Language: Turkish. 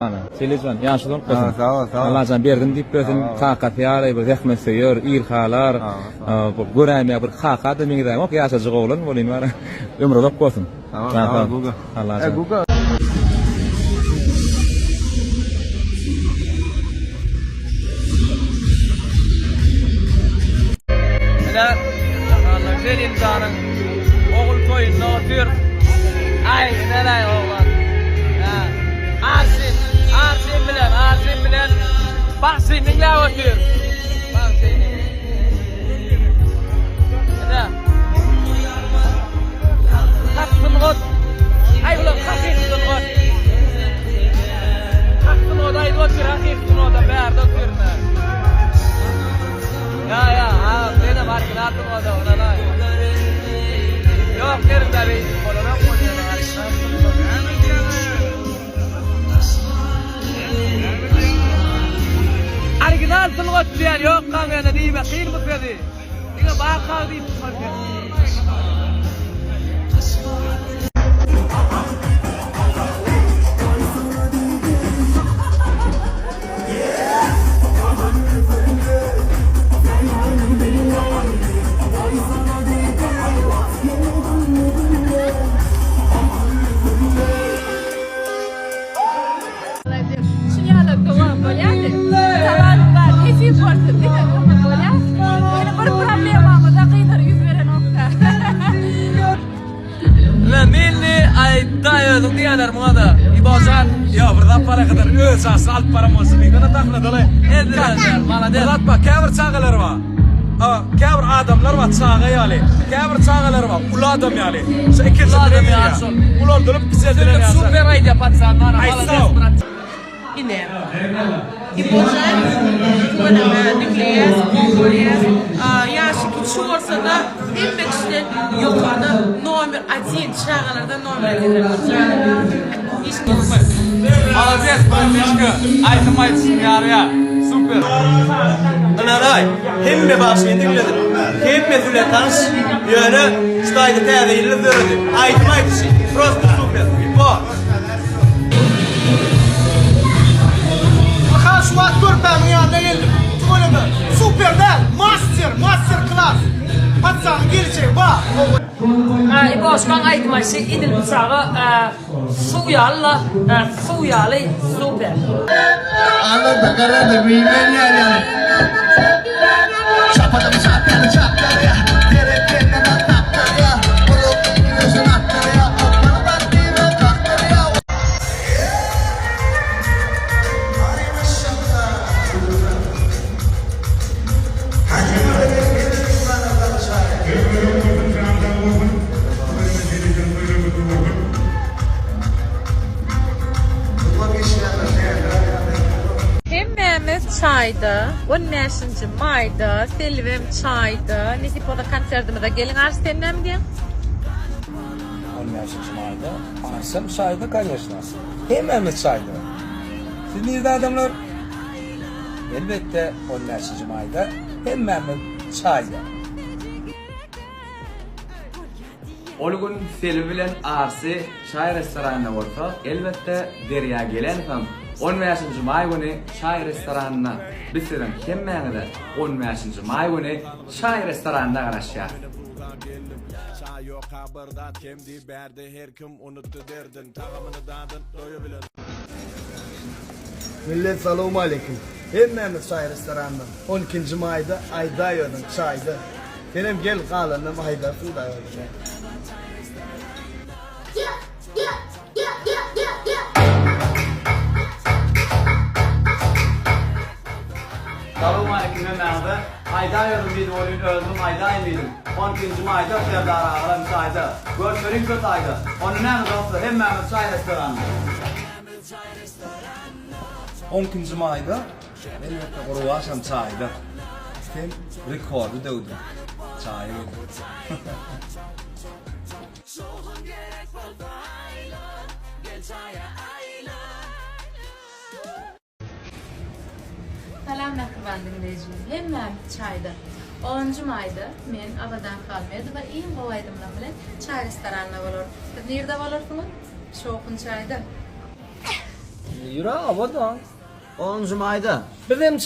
Ana, Selezman, yaşlılığın Sağ ol. Allah'can berdim deyip özün takat ýaly, bir zähmet söýür, irhalar, bu göräme bir haka da meňe daýmak ýaşajyk oglan bolýan bar. Ömrü uzak bolsun. Sağ ol, Guga. Allah'can. Guga. Allah güzel insanın oğul koyununa otur. Ay nelay oğlan. Arsin bilen Bahsin'in la otur. Bahsin'in. Hakkın ot. Ay ulan hakiktin ot. Hakkın ot ay otur, hakiktin ot da berde otur. Ya, benim arkadaşım o da ona da. Yok derim de bir kolona koyuyor Original tılgıt diyen yok kamyona değil mi? Kıyır mı dedi? Yine bağ değil mi? Dayıdım diyorlar buna da. İbocan ya burada para kadar öz asıl alt para olsun. Ne kadar takladılar. Ediler bana de. Uzatma kavr çağalar var. Kavr adamlar var çağı yali. Kavr çağalar var. Ulu adam yali. Şu ikinci adam yali. Ulu durup güzeldiler ya. Süper ayda patsanlar. Yine. İbocan, Kumanama, Nükleas, Mongolias, yaşı küçük olsa da en bekçide yukarıda номер 1 çağalarda номер 1. Молодец, братишка. Айтым айтсын yarıya. Süper. Anaray, hemme başlayın dinledim. Hemme züle tanış, yönü, staydı təvəyilə zörüdü. Aytım aytışı, prosto süper. Bu. Bakan şu vaxt görpəmin yanına geldim. Tümölümü, süperden, master class. Patsanın geleceği, bak. İboşkan aytmaşı idil bıçağı suyalı süper. Ana da karadı bilmem yani. Çapadım çapları ya. Gereklerine tatları ya. Bulup gözün atları ya. Bana bak diye tatları ya. Hemmemiz çayda, 15. mayda, Selvem çayda, Nisipo'da konsertimizde gelin Arsen'den mi diyeyim? 15. mayda, Arsam çayda конечно. Hemmemiz çayda. Siz nerede adamlar? Elbette 15. mayda hemmemiz çayda. Ol gün Selvi bilen Arsi çay restoranına orta. Elbette Derya gelen hem 15. may günü çay restoranına bitirin. Hemmeni de 15. may günü çay restoranına garaşar. Millet selamu aleyküm. Hemmemiz çay restoranında 12. mayda ayda yodun çayda. Benim gel kalanım ayda suda yodun. Selamun aleyküm Mehmet'e. Ayda yorum bir oyun öldüm ayda indim. 12. mayda Sevdar Ağalarım çayda. Görüşmenin kötü ayda. Onun ne dostlar hem Mehmet çay restoranı. 12. mayda elbette Qoruvaşam çayda. Sen rekordu dövdün. Çayı. Salam nakıban dinleyiciler. Hemmemiz çayda. 10. mayda men abadan kalmaydı ve iyi bovaydımla bilen çay restoranına olur. Nerede olursunuz? Şokun çayda. Yura, abad 10 mayda. Bizim